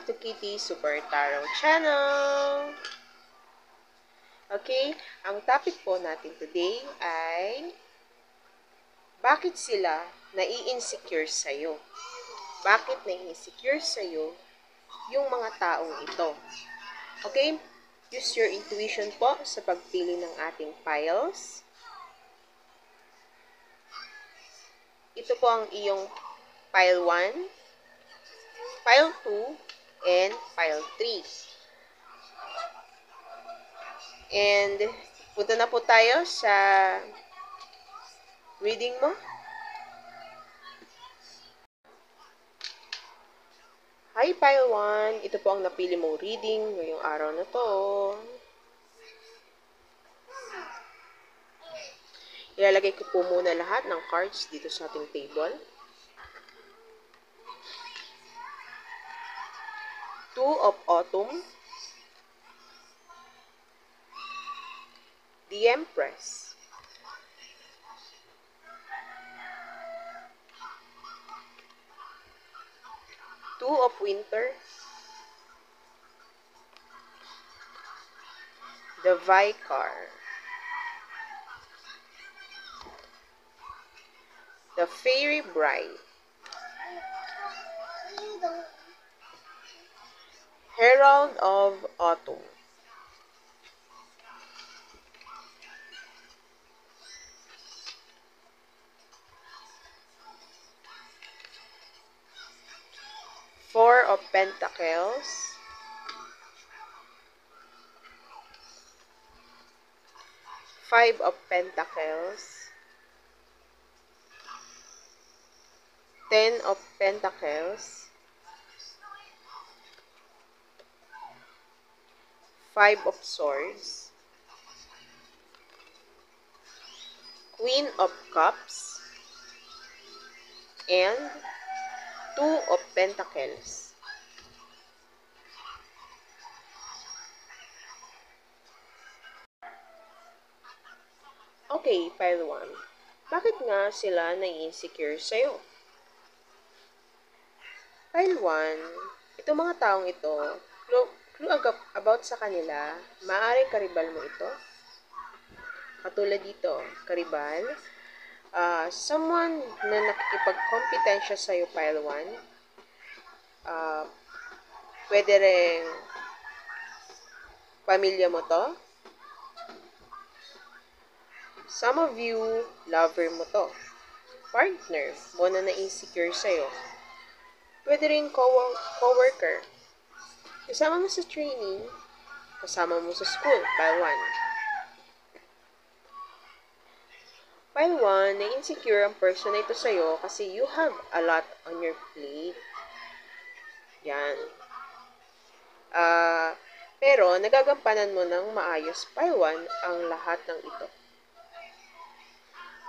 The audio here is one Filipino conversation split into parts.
to Kitty Super Tarot Channel! Okay, ang topic po natin today ay bakit sila nai-insecure sa'yo? Bakit nai-insecure sa'yo yung mga taong ito? Okay, use your intuition po sa pagpili ng ating piles. Ito po ang iyong pile 1, pile 2, and pile 3. And punta na po tayo sa reading mo. Hi pile 1, ito po ang napili mong reading ngayong araw na to. Ilalagay ko po muna lahat ng cards dito sa ating table. Two of Autumn, the Empress, Two of Winter, the Vicar, the Fairy Bride, Herald of Autumn, Four of Pentacles, Five of Pentacles, Ten of Pentacles, Five of Swords, Queen of Cups, and Two of Pentacles. Okay, pile 1. Bakit nga sila nai-insecure sa'yo? Pile 1, itong mga taong ito, clue about sa kanila, maaaring karibal mo ito. Katulad dito, karibal. Someone na nakikipag-kompetensya sa'yo, pile 1. Pwede rin pamilya mo to. Some of you, lover mo to. Partner mo na na-insecure sa'yo. Pwede rin co-worker. Kasama mo sa training, kasama mo sa school, pile 1. Pile 1, na-insecure ang person na ito sa'yo kasi you have a lot on your plate. Yan. Pero, nagagampanan mo ng maayos, pile 1, ang lahat ng ito.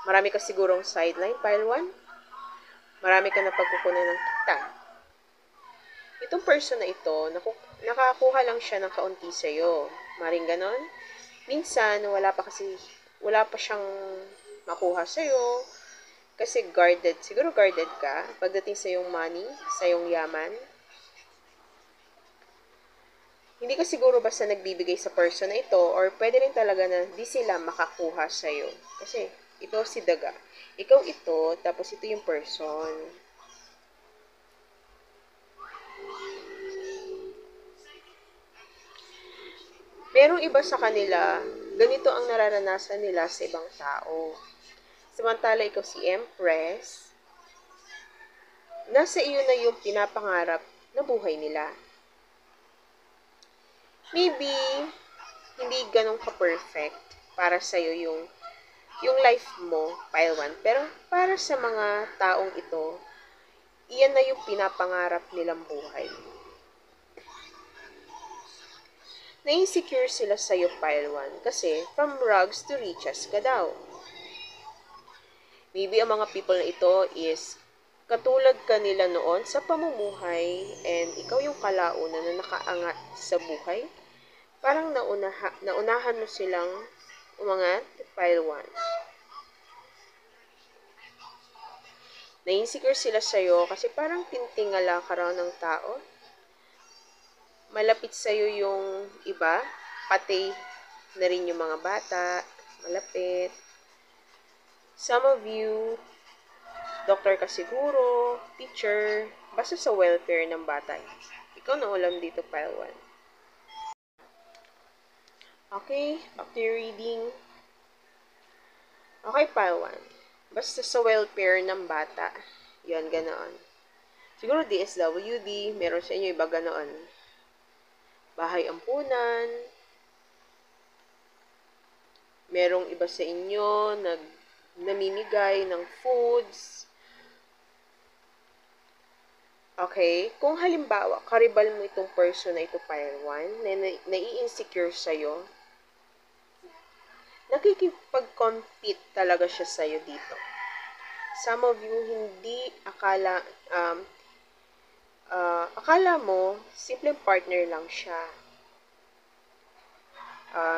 Marami ka sigurong sideline, pile 1. Marami ka na pagkukunan ng kita. Itong person na ito, nakakuha lang siya ng kaunti sa'yo. Maring ganon. Minsan, wala pa siyang makuha sa'yo. Kasi guarded. Siguro guarded ka pagdating sa iyong money, sa iyong yaman. Hindi ka siguro basta nagbibigay sa person na ito or pwede rin talaga na di sila makakuha sa'yo. Kasi ito si daga. Ikaw ito, tapos ito yung person. Merong iba sa kanila, ganito ang nararanasan nila sa ibang tao. Samantala ikaw si Empress, nasa iyo na yung pinapangarap na buhay nila. Maybe, hindi ganun ka-perfect para sa'yo yung life mo, pile 1. Pero para sa mga taong ito, iyan na yung pinapangarap nilang buhay. Na-insecure sila sa'yo, pile 1, kasi from rags to riches ka daw. Maybe ang mga people na ito is katulad ka nila noon sa pamumuhay and ikaw yung kalaunan na nakaangat sa buhay. Parang naunahan mo silang umangat, pile 1. Na-insecure sila sa'yo kasi parang tintingala ka raw ng tao. malapit sa'yo yung iba, pati na rin yung mga bata, malapit. Some of you, doctor ka siguro, teacher, basta sa welfare ng bata. Ikaw na ulam dito, pile 1. Okay, back to your reading. Okay, pile 1. Basta sa welfare ng bata. Yan, ganoon. Siguro DSWD, meron sa inyo iba ganoon. Bahay ampunan. Merong iba sa inyo namimigay ng foods. Okay? Kung halimbawa, karibal mo itong person na ito, pile 1, na nai-insecure sa'yo, nakikipag-compete talaga siya sa'yo dito. Some of you, hindi akala mo, simpleng partner lang siya.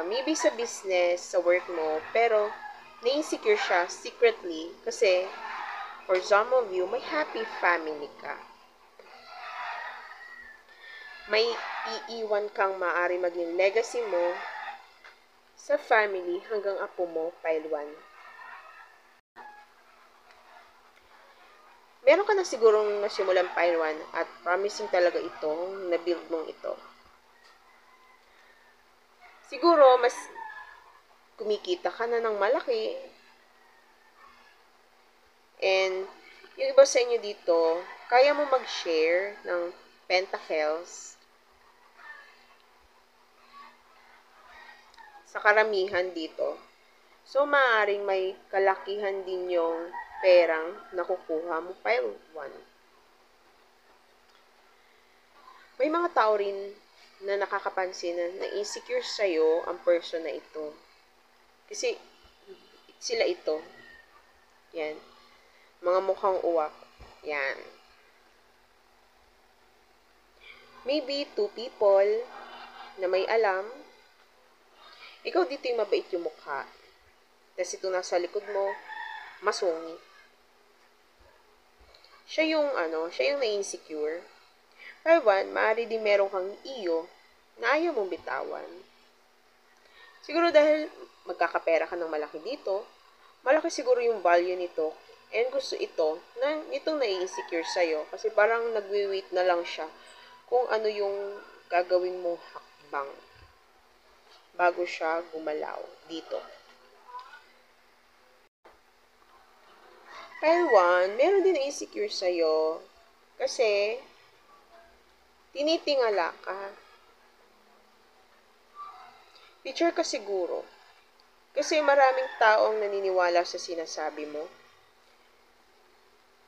Maybe sa business, sa work mo, pero na-insecure siya secretly kasi for some of you, may happy family ka. May iiwan kang maaari maging legacy mo sa family hanggang apo mo, pile 1. Meron ka na sigurong nasimulan pile 1 at promising talaga itong na-build mong ito. Siguro, mas kumikita ka na ng malaki. And, yung iba sa inyo dito, kaya mo mag-share ng pentacles sa karamihan dito. So, maaaring may kalakihan din yung perang nakukuha mo, pile 1. May mga tao rin na nakakapansin na insecure sa'yo ang person na ito. Kasi, sila ito. Yan. Mga mukhang uwak. Yan. Maybe 2 people na may alam. Ikaw dito yung mabait yung mukha. Tapos ito nasa likod mo, masungit. Siya yung na-insecure. Pile 1, maaari din meron kang iyo na ayaw mong bitawan. Siguro dahil magkakapera ka ng malaki dito, malaki siguro yung value nito, and gusto itong na-insecure sa'yo, kasi parang nagwi-wait na lang siya kung ano yung gagawin mong hakbang bago siya gumalaw dito. Pile 1, meron din na-insecure sa'yo kasi tinitingala ka. Teacher ka siguro. Kasi maraming taong naniniwala sa sinasabi mo.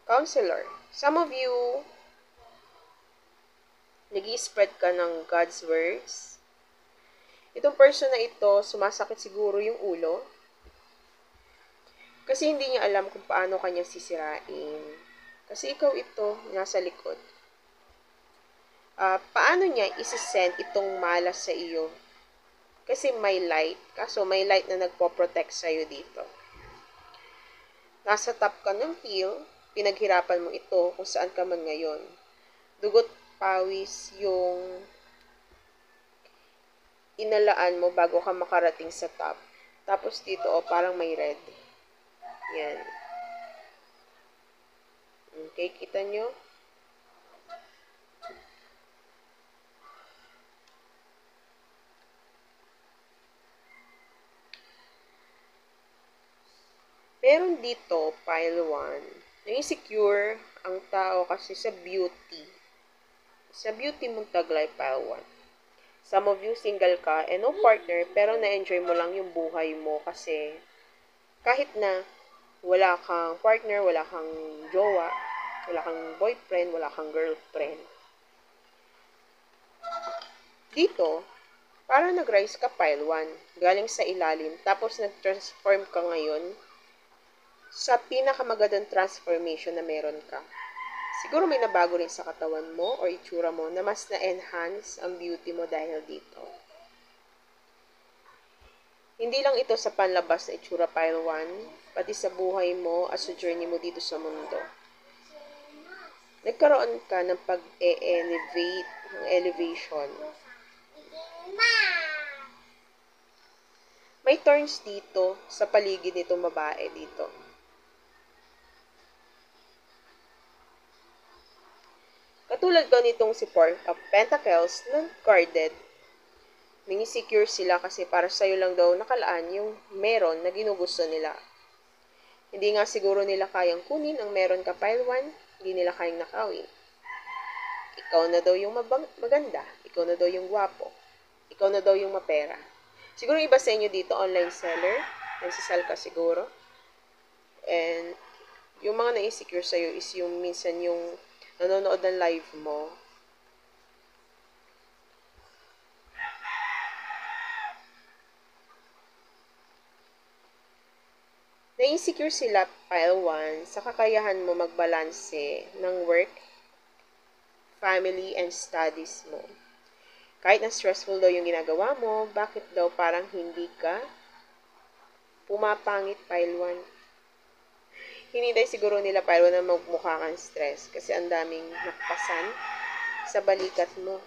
Counselor. Some of you, nag-i-spread ka ng God's words. Itong person na ito, sumasakit siguro yung ulo. Kasi hindi niya alam kung paano kanya sisirain. Kasi ikaw ito, nasa likod. Paano niya isi-send itong malas sa iyo? Kasi may light. Kaso may light na nagpo-protect sa'yo dito. Nasa top ka ng hill, pinaghirapan mo ito kung saan ka man ngayon. Dugot, pawis, yung inalaan mo bago ka makarating sa top. Tapos dito, parang may red. Yan. Okay, kita nyo? Meron dito, pile 1, na-insecure ang tao kasi sa beauty. Sa beauty mong taglay, pile 1. Some of you, single ka and no partner, pero na-enjoy mo lang yung buhay mo kasi kahit na wala kang partner, wala kang jowa, wala kang boyfriend, wala kang girlfriend. Dito, parang nag-rise ka, pile 1, galing sa ilalim, tapos nag-transform ka ngayon sa pinakamagandang transformation na meron ka. Siguro may nabago rin sa katawan mo o itsura mo na mas na-enhance ang beauty mo dahil dito. Hindi lang ito sa panlabas na itsura, pile 1, pati sa buhay mo at sa journey mo dito sa mundo. nagkaroon ka ng pag-elevate, ng elevation. May thorns dito sa paligid nitong babae dito. Katulad daw nitong si Four of Pentacles na guarded. Minisecure sila kasi para sa'yo lang daw nakalaan yung meron na ginugusto nila. Hindi nga siguro nila kayang kunin ang meron ka pile 1, hindi nila kayang nakawin. Ikaw na daw yung maganda, ikaw na daw yung gwapo, ikaw na daw yung mapera. Siguro iba sa inyo dito, online seller, nagsisell ka siguro. And yung mga na-insecure sa'yo is yung minsan yung nanonood ng live mo. Na-insecure sila, pile 1, sa kakayahan mo magbalanse ng work, family, and studies mo. Kahit na stressful daw yung ginagawa mo, bakit daw parang hindi ka pumapangit, pile 1? Hindi dahil siguro nila pile 1 na magmukha kang stress kasi ang daming nakpasan sa balikat mo.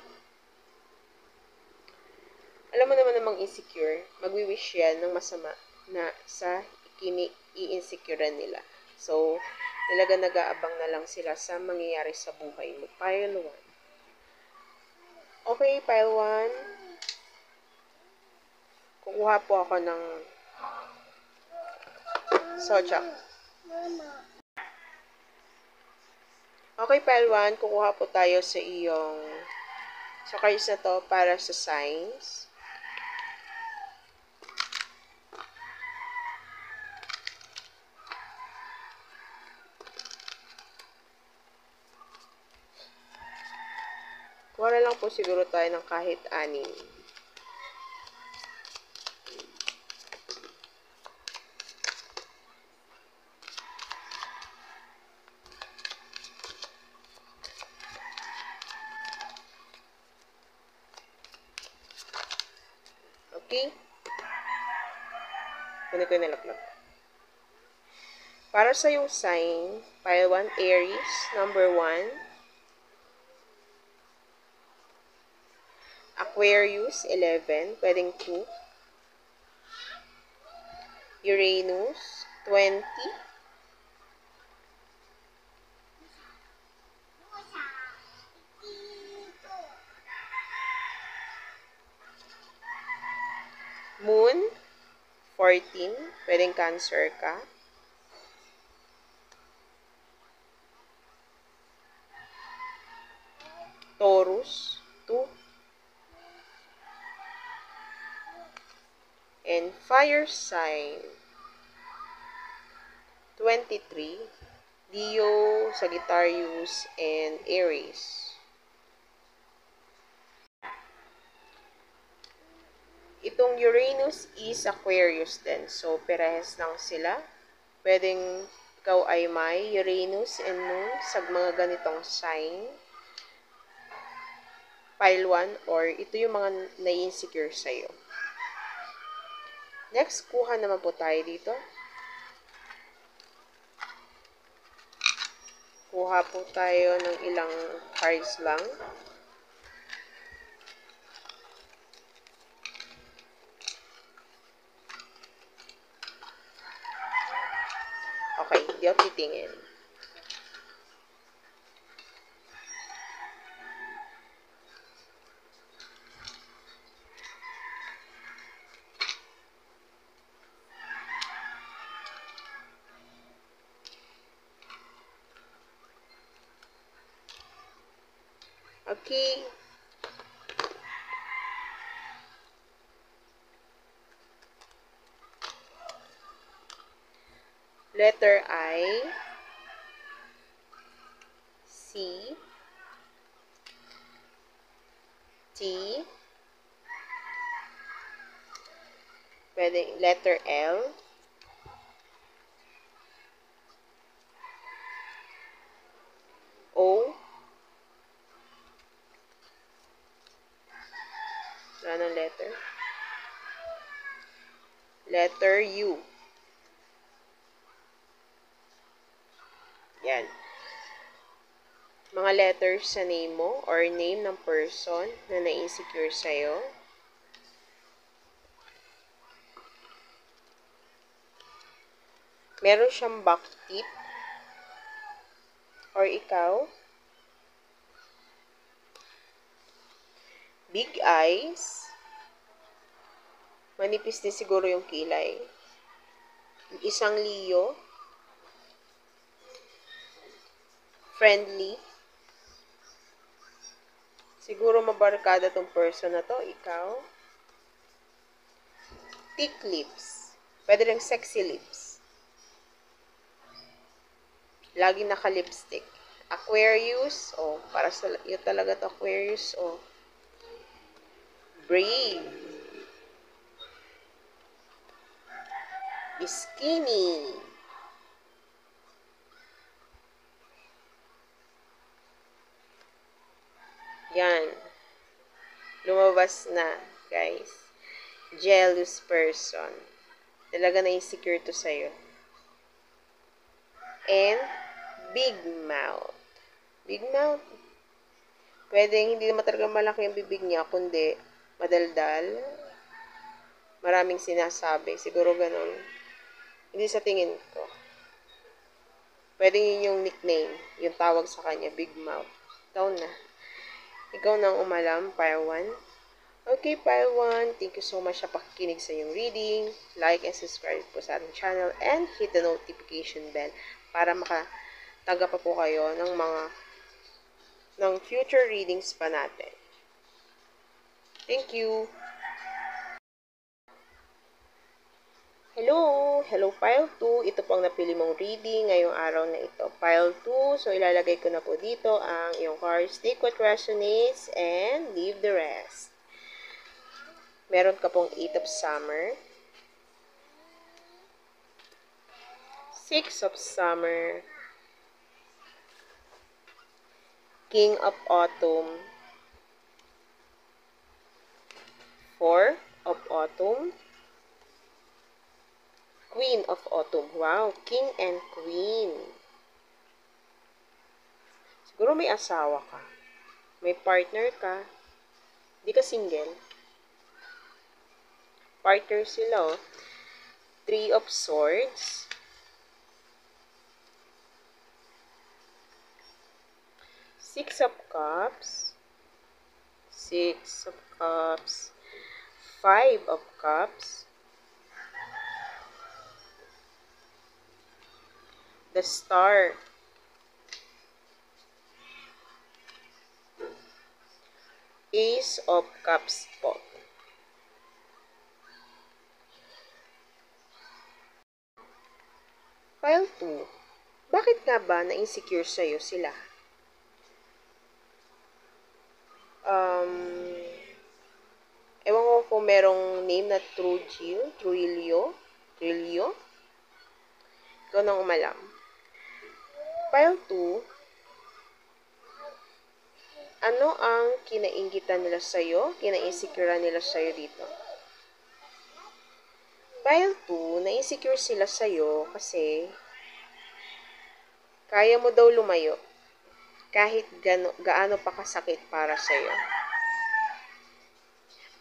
Alam mo naman namang insecure, magwi-wish yan ng masama na sa i-insecurean nila. So, talaga nag-aabang na lang sila sa mangyayari sa buhay mo. Pile 1. Okay, pile 1. Kukuha po ako ng Zodiac. Okay, pile 1. Kukuha po tayo sa iyong cards na to para sa signs. Kuha na lang po siguro tayo ng kahit 6. Okay? Kunin ko yung nalaklak. Para sa yung sign, pile 1, Aries, number 1. Aquarius, 11, pwedeng 2. Uranus, 20. Moon, 14, pwedeng Cancer ka. Taurus, 2. And fire sign, 23, Leo, Sagittarius, and Aries. Itong Uranus is Aquarius din. So, perehas lang sila. Pwedeng ikaw ay may Uranus and Moon sa mga ganitong sign. Pile 1 or ito yung mga na-insecure sa'yo. Next, kuha naman po tayo dito. Kuha po tayo ng ilang cards lang. Okay, di ako titingin. Okay. Letter I, C, T, pwede letter L, O, wala ng letter, letter U. Yan. mga letters sa name mo or name ng person na na-insecure sa'yo. Meron siyang back tip or ikaw. Big eyes. Manipis din siguro yung kilay. Isang Leo. Friendly. Siguro mabarkada tong person na to, ikaw. Thick lips. Pwede rin sexy lips. Lagi naka-lipstick. Aquarius. Para sa iyo talaga to, Aquarius. Brave. Skinny. Yan. Lumabas na, guys. Jealous person. Talaga na-insecure to sa'yo. And, big mouth. Big mouth. Pwedeng hindi naman talaga malaki ang bibig niya, kundi madaldal. Maraming sinasabi. Siguro ganun. Hindi sa tingin ko. Pwedeng yun yung nickname. Yung tawag sa kanya, big mouth. Ikaw na. Ikaw nang umalam, Pile 1. Okay, Pile 1. Thank you so much sa pakikinig sa iyong reading. Like and subscribe po sa ating channel and hit the notification bell para makatanggap pa po kayo ng future readings pa natin. Thank you. Hello Pile 2. Ito po ang napili mong reading ngayong araw na ito. Pile 2. So, ilalagay ko na po dito ang iyong cards. Take what resonates and leave the rest. Meron ka pong 8 of Summer. 6 of Summer. King of Autumn. 4 of Autumn. Queen of Autumn. Wow, King and Queen. Siguro may asawa ka. May partner ka. Di ka single. Partner sila, 3 of Swords. 6 of Cups. 6 of Cups. 5 of Cups. The Star. Ace of Cups po. Pile 2. Bakit nga ba na-insecure sa'yo sila? Ewan ko kung merong name na Trujillo. Ikaw nang umalam. Pile 2. Ano ang kinainggitan nila sa'yo? Kina-insecure nila sa'yo dito? Pile 2, na-insecure sila sa'yo kasi kaya mo daw lumayo kahit gaano pa kasakit para sa'yo.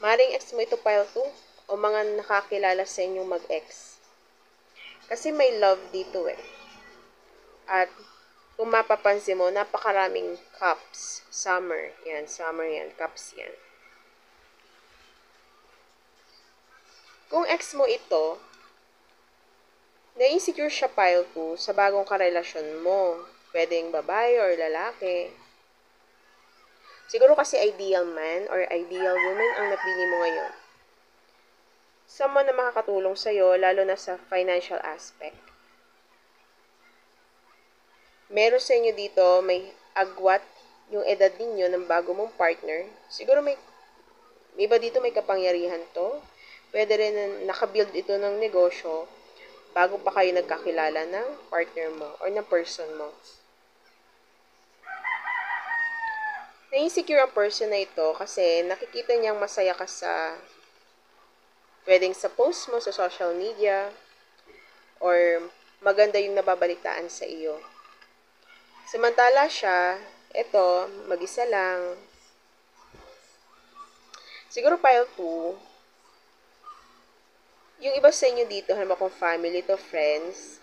Maring ex mo ito, Pile 2, o mga nakakilala sa inyong mag-ex. Kasi may love dito At kung mapapansin mo, napakaraming cups. Summer yan, cups yan. Kung ex mo ito, na-insecure siya, Pile 2, sa bagong karelasyon mo. Pwedeng babae or lalaki. Siguro kasi ideal man or ideal woman ang napili mo ngayon. Someone na makakatulong sa'yo, lalo na sa financial aspect. Meron sa inyo dito, may agwat yung edad ninyo ng bago mong partner. Siguro may iba dito may kapangyarihan to. Pwede rin na nakabuild ito ng negosyo bago pa kayo nagkakilala ng partner mo or ng person mo. Na-insecure ang person na ito kasi nakikita niyang masaya ka pwedeng sa post mo sa social media or maganda yung nababalitaan sa iyo. Samantala siya, Ito, mag-isa lang. Siguro pile 2, yung iba sa inyo dito, halimbawa kung family to friends,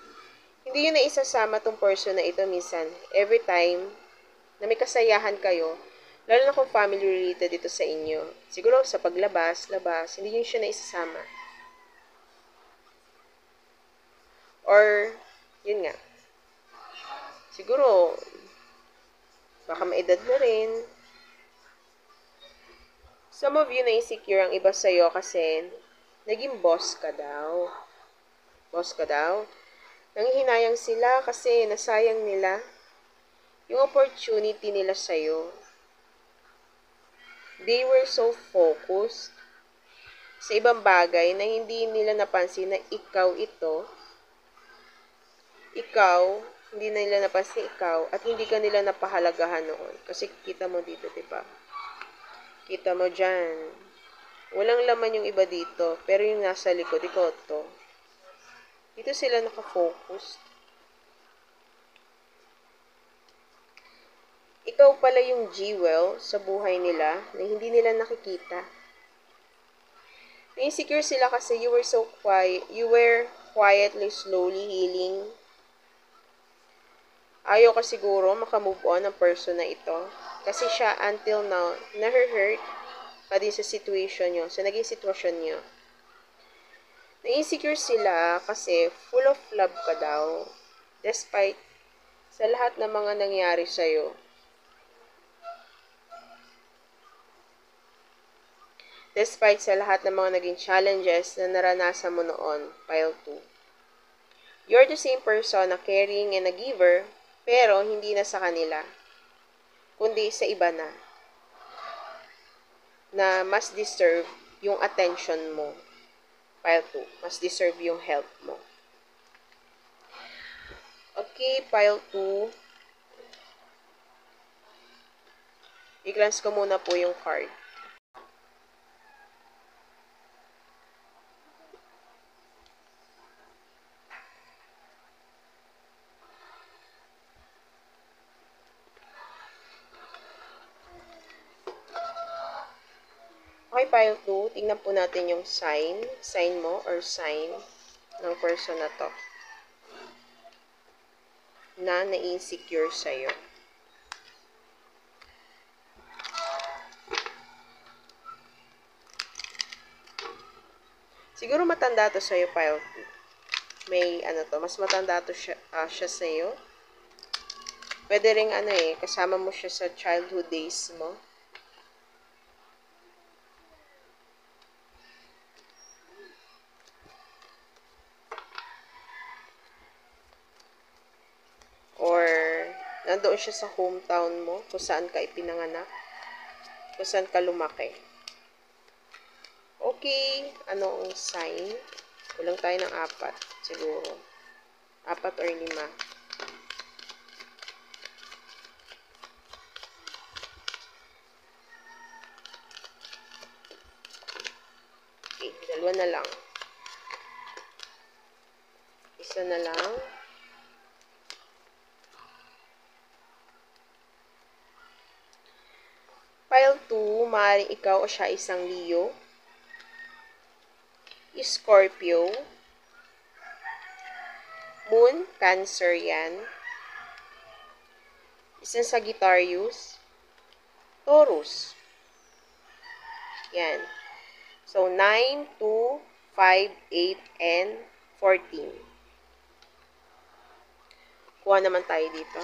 hindi yun na isasama tong person na ito minsan. Every time na may kasayahan kayo, lalo na kung family related dito sa inyo. Siguro sa paglabas, hindi yun siya na isasama. Or, yun nga. Siguro, baka maedad na rin. Some of you na insecure ang iba sa'yo kasi naging boss ka daw. Boss ka daw. Nanghihinayang sila kasi nasayang nila yung opportunity nila sa'yo. They were so focused sa ibang bagay na hindi nila napansin na hindi na nila napansin ikaw at hindi ka nila napahalagahan noon. Kasi kita mo dito, diba? Kita mo dyan. Walang laman yung iba dito, pero yung nasa likod, ikaw to. Dito sila nakafocus. Ikaw pala yung jewel sa buhay nila na hindi nila nakikita. Insecure sila kasi you were quietly, slowly healing. Ayaw ka siguro makamove on ng person na ito. Kasi siya, until now, na-hurt pa din sa situation nyo, sa naging sitwasyon nyo. Na-insecure sila kasi full of love ka daw. Despite sa lahat ng mga nangyari sa'yo. Despite sa lahat ng mga naging challenges na naranasan mo noon, pile 2. You're the same person na caring and a giver, pero hindi na sa kanila, kundi sa iba na mas deserve yung attention mo. Pile 2, mas deserve yung help mo. Okay, pile 2. I-glance ko muna po yung card. Okay, pile 2. Tingnan po natin yung sign mo or sign ng person na to na na-insecure sa'yo. Siguro matanda to sa'yo, pile 2. May mas matanda to siya sa'yo. Pwede ring kasama mo siya sa childhood days mo. Or nandoon siya sa hometown mo, kung saan ka ipinanganak, kung saan ka lumaki. Okay, anong sign? Kulang tayo ng 4, siguro. 4 or 5. Okay, 2 na lang. Isa na lang. Pile 2, maaaring ikaw o siya isang Leo, Scorpio, Moon, Cancer yan, isang Sagittarius, Taurus. Yan. So, 9, 2, 5, 8, and 14. Kuha naman tayo dito.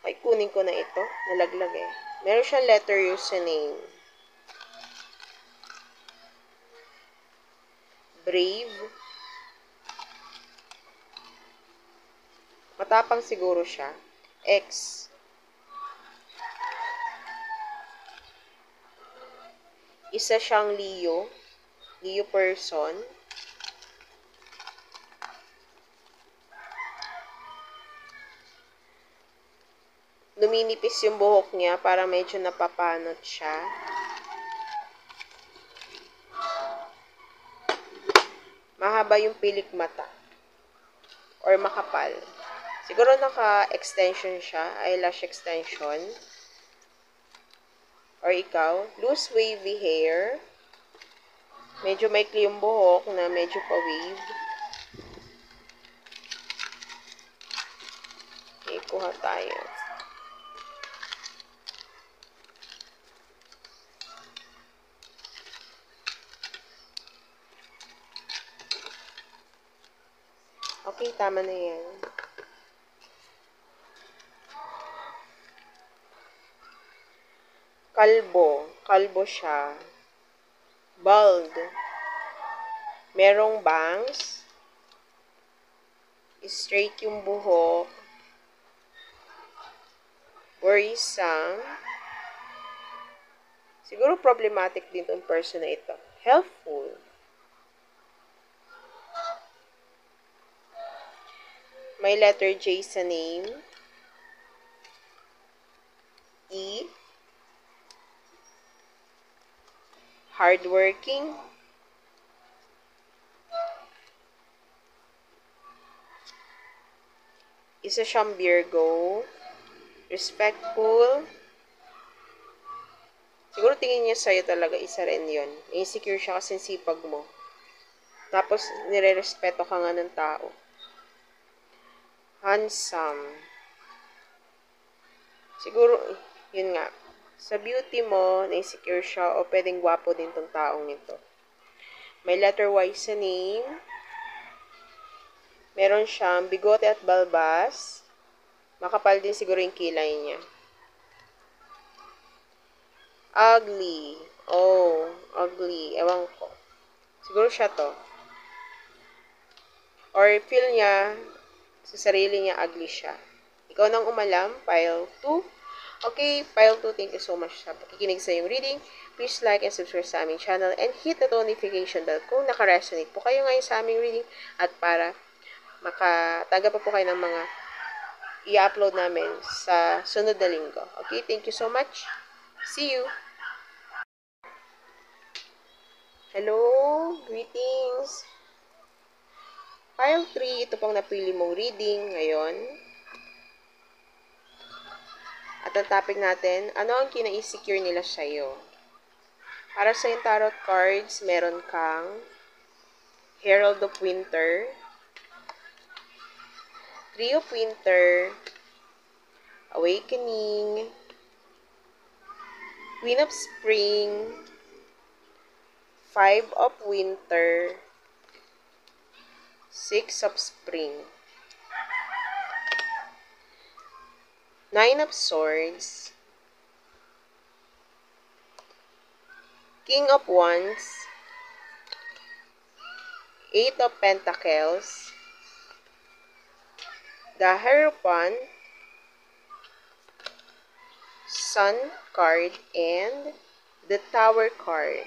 Ay, kunin ko na ito. Nalaglag eh. Meron siyang letter U sa name. Brave. Matapang siguro siya. X. Isa siyang Leo. Leo person. Numinipis yung buhok niya para medyo napapanot siya. Mahaba yung pilik mata. Or makapal. Siguro naka-extension siya, eyelash extension. Or ikaw, loose wavy hair. Medyo maikli yung buhok na medyo pa-wave. Okay, kuha tayo. Okay, tama na yan. Kalbo. Kalbo siya. Bald. Merong bangs. Straight yung buhok. Worrisome. Siguro problematic din itong person na ito. Helpful. May letter J sa name. E. Hardworking. Isa siyang Virgo. Respectful. Siguro tingin niya sa'yo talaga, isa rin yun. Insecure siya kasi sipag mo. Tapos, nire-respeto ka nga ng tao. Handsome. Siguro, yun nga. Sa beauty mo, na-insecure siya o pwedeng gwapo din tong taong nito. May letter Y sa name. Meron siyang bigote at balbas. Makapal din siguro yung kilay niya. Ugly. Oh, ugly. Ewan ko. Siguro siya to. Or feel niya, sa sarili niya, ugly siya. Ikaw nang umalam, pile 2. Okay, pile 2, thank you so much sa pakikinig sa iyong reading. Please like and subscribe sa aming channel and hit the notification bell kung naka-resonate po kayo ngayon sa aming reading at para makatanggap pa po kayo ng mga i-upload namin sa sunod na linggo. Okay, thank you so much. See you! Hello! Greetings! Pile 3, ito pong napili mong reading ngayon. At ang topic natin, ano ang kina-insecure nila sa'yo? Para sa yung tarot cards, meron kang Herald of Winter, Three of Winter, Awakening, Queen of Spring, Five of Winter, Six of Spring, Nine of Swords, King of Wands, Eight of Pentacles, the Hierophant, Sun card, and the Tower card.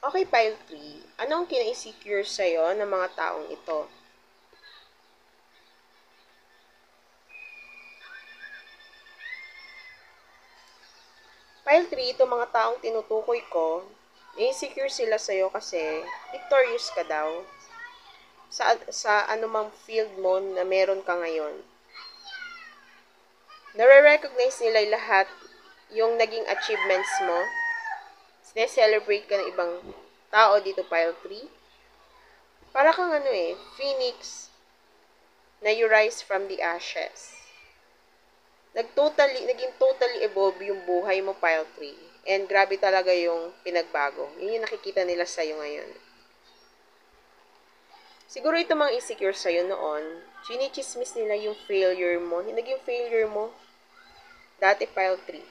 Okay, pile 3. Anong kina-insecure sa'yo ng mga taong ito? Pile 3, itong mga taong tinutukoy ko, insecure sila sa'yo kasi victorious ka daw sa anumang field mo na meron ka ngayon. Nare-recognize nila lahat yung naging achievements mo. Sine-celebrate ka ng ibang tao dito, pile 3. Para kang phoenix na you rise from the ashes. Naging totally evolve yung buhay mo, pile 3. And grabe talaga yung pinagbago. Yun yung nakikita nila sa'yo ngayon. Siguro ito mga insecure sa'yo noon, chinichismis nila yung failure mo. Yung naging failure mo, dati pile 3.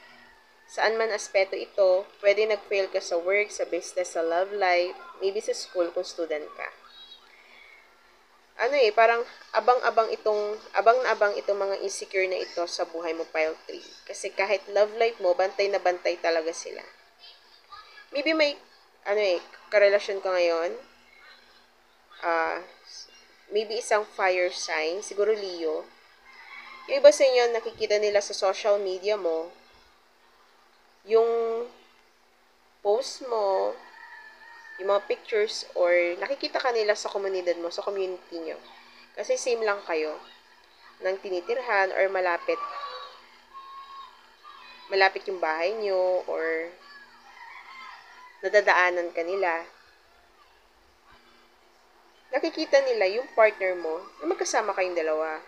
Saan man aspeto ito, pwede nag-fail ka sa work, sa business, sa love life, maybe sa school kung student ka. Parang abang na abang itong mga insecure na ito sa buhay mo, pile 3. Kasi kahit love life mo, bantay na bantay talaga sila. Maybe may, karelasyon ka ngayon, maybe isang fire sign, siguro Leo. Yung iba sa inyo, nakikita nila sa social media mo, yung post mo, yung mga pictures, or nakikita ka nila sa komunidad mo, sa community nyo. Kasi same lang kayo ng tinitirhan or malapit yung bahay nyo or nadadaanan ka nila. Nakikita nila yung partner mo na magkasama kayong dalawa.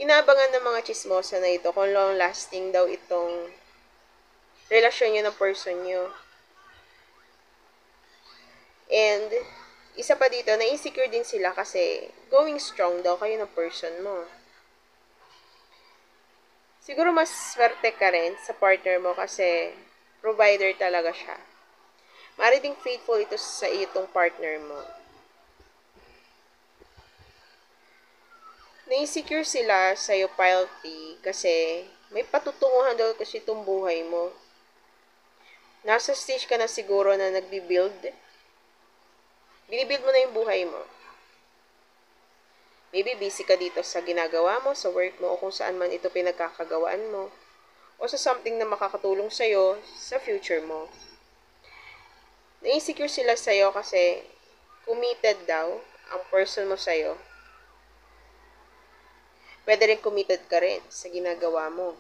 Inaabangan ng mga chismosa na ito kung long-lasting daw itong relasyon nyo ng person nyo. And, isa pa dito, na-insecure din sila kasi going strong daw kayo ng person mo. Siguro mas swerte ka rin sa partner mo kasi provider talaga siya. Maaari ding faithful ito sa itong partner mo. Na-insecure sila sa'yo, Pile 3, kasi may patutunguhan daw kasi itong buhay mo. Nasa stage ka na siguro na nagbi-build. Binibuild mo na yung buhay mo. Maybe busy ka dito sa ginagawa mo, sa work mo, o kung saan man ito pinagkakagawaan mo. O sa something na makakatulong sa'yo sa future mo. Na-insecure sila sa'yo kasi committed daw ang person mo sa'yo. Pwede rin committed ka rin sa ginagawa mo.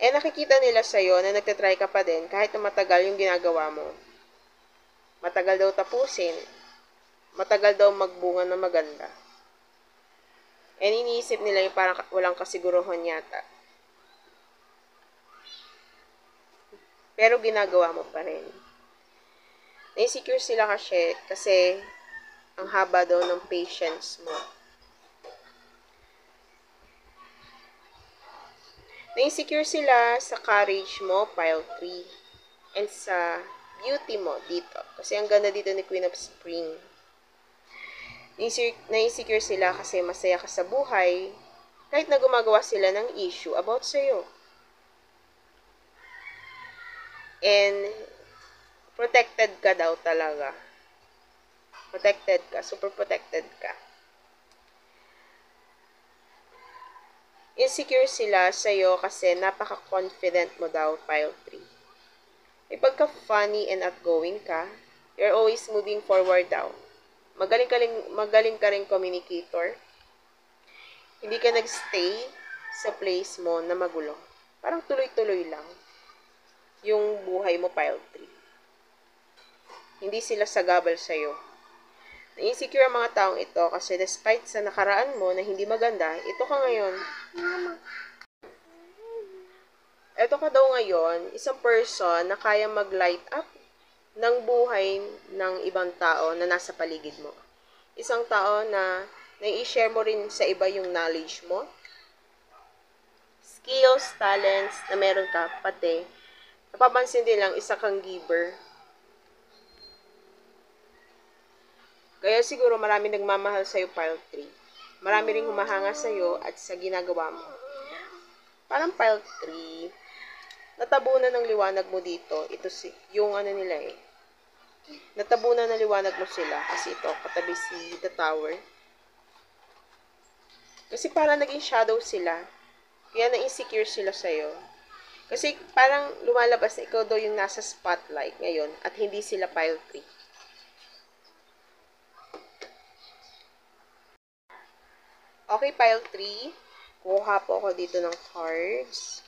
Nakikita nila sa'yo na nagtatry ka pa din kahit na matagal yung ginagawa mo. Matagal daw tapusin. Matagal daw magbunga na maganda. Iniisip nila yung parang walang kasiguruhan yata. Pero ginagawa mo pa rin. Na-insecure sila kasi ang haba daw ng patience mo. Na-insecure sila sa courage mo, Pile 3. And sa beauty mo dito. Kasi ang ganda dito ni Queen of Spring. Na-insecure sila kasi masaya ka sa buhay kahit na gumagawa sila ng issue about sa'yo. And protected ka daw talaga. Protected ka. Super protected ka. Insecure sila sa'yo kasi napaka-confident mo daw, Pile 3. May pagka-funny and outgoing ka. You're always moving forward daw. Magaling ka rin communicator. Hindi ka nagstay sa place mo na magulo. Parang tuloy-tuloy lang yung buhay mo, Pile 3. Hindi sila sagabal sa'yo. Na-insecure ang mga taong ito kasi despite sa nakaraan mo na hindi maganda, ito ka ngayon. Ito ka daw ngayon, isang person na kaya mag-light up ng buhay ng ibang tao na nasa paligid mo. Isang tao na nai-share mo rin sa iba yung knowledge mo, skills, talents na meron ka, pati napapansin din lang isa kang giver. Kaya siguro marami nagmamahal sa'yo, Pile 3. Marami ring humahanga sa'yo at sa ginagawa mo. Parang Pile 3, natabunan ng liwanag mo dito. Ito yung nila eh. Natabunan ng liwanag mo sila kasi ito, katabi si The Tower. Kasi parang naging shadow sila. Kaya na-insecure sila sa'yo. Kasi parang lumalabas na ikaw daw yung nasa spotlight ngayon at hindi sila, Pile 3. Okay, Pile 3. Kuha po ako dito ng cards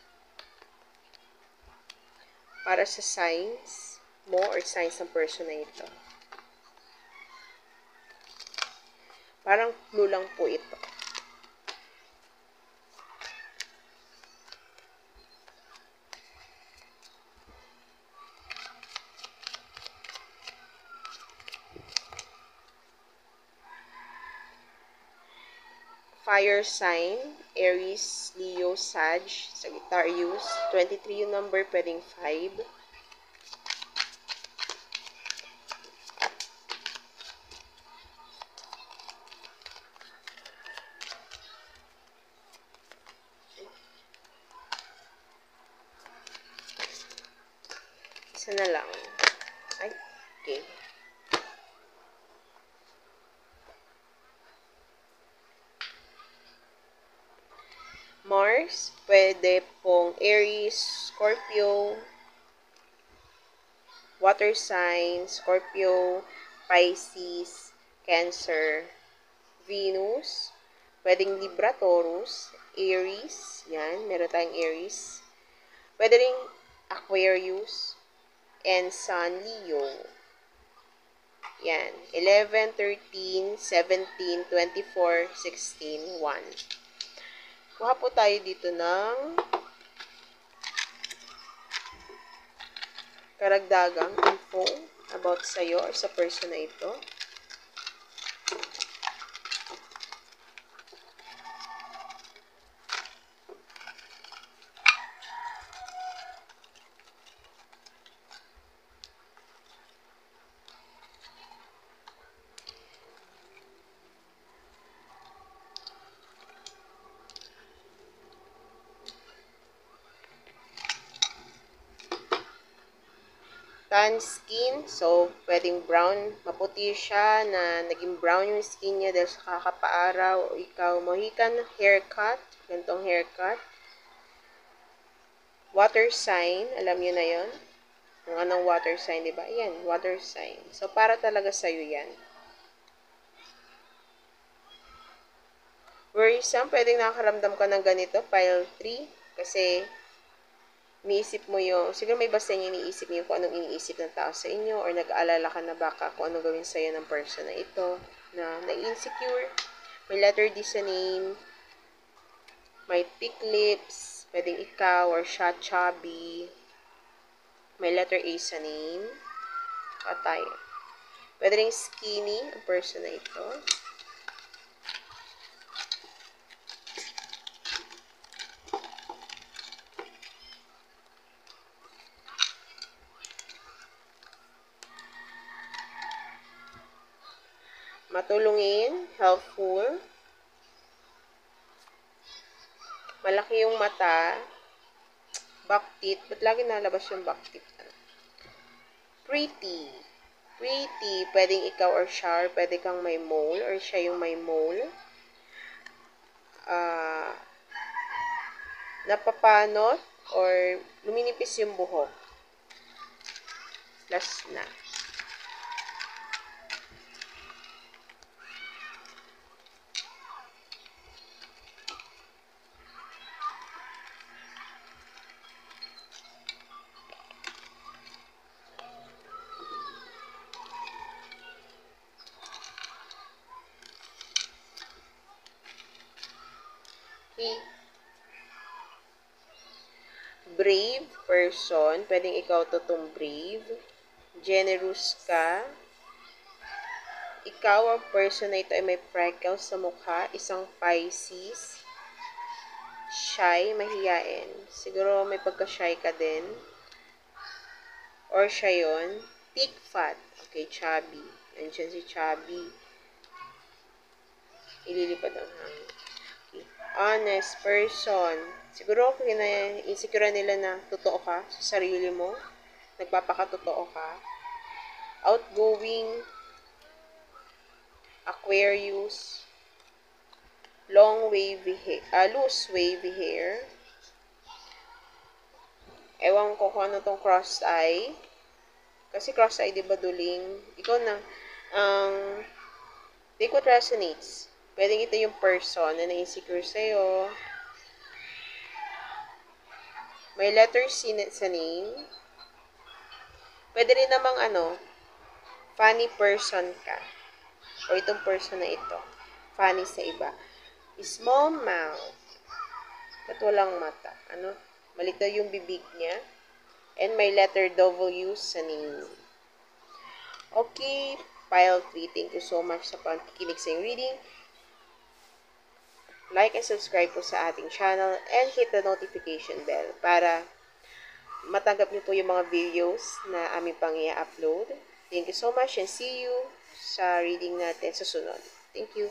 para sa signs mo or signs ng person na ito. Parang clue lang po ito. Fire sign, Aries, Leo, Sag, Sagittarius. 23 yung number, pwedeng 5. Isa na lang. Ay, okay. Mars, pwede pong Aries, Scorpio, water sign, Scorpio, Pisces, Cancer, Venus, pwedeng Libra, Taurus, Aries, yan, meron tayong Aries, pwede ring Aquarius, and Sun, Leo. Yan, 11, 13, 17, 24, 16, 1. Kuha po tayo dito ng karagdagang info about sa'yo or sa person na ito. Tan skin, so pwedeng brown, maputi siya na naging brown yung skin niya dahil sa kakapaaraw o ikaw Mohican haircut, ganitong haircut. Water sign, alam niyo na yon. Yung anong water sign, di ba? Yan, water sign. So para talaga sa'yo yan. Worrisome, pwedeng nakakaramdam ka ng ganito, pile 3, kasi iniisip mo yung, siguro may basta yung iniisip niyo kung anong iniisip ng tao sa inyo or nag-aalala ka na baka kung anong gawin sa'yo ng person na ito na insecure. May letter D sa name, may thick lips, pwedeng ikaw or siya chubby. May letter A sa name, patay. Pwede rin skinny ang person na ito. Matulungin, helpful. Malaki yung mata. Back teeth. Ba't lagi nalabas yung back teeth? Pretty. Pretty. Pwedeng ikaw or siya. Pwede kang may mole or siya yung may mole. Napapanot or luminipis yung buhok. Last na. Brave person. Pwedeng ikaw totong brave. Generous ka. Ikaw ang person na ito ay may freckles sa mukha. Isang Pisces. Shy, mahiyain. Siguro may pagka-shy ka din. Or siya yun. Thick fat. Okay, chubby. Nandiyan si chubby. Ililipad ang hangin. Okay. Honest person. Siguro insecure nila na totoo ka sa sarili mo. Nagpapakatotoo ka. Outgoing. Aquarius. Loose wavy hair. Ewan ko kung ano tong crossed eye. Kasi crossed eye, diba duling? Ikaw na, take what resonates. Pwedeng ito yung person na na-insecure sa'yo. May letter C sa name. Pwede rin namang funny person ka. O itong person na ito. Funny sa iba. Small mouth. Ba't walang mata? Malito yung bibig niya. And may letter W sa name. Okay, pile 3. Thank you so much sa pagkikinig sa yung reading. Like and subscribe po sa ating channel and hit the notification bell para matanggap niyo po yung mga videos na aming pang i-upload. Thank you so much and see you sa reading natin sa sunod. Thank you.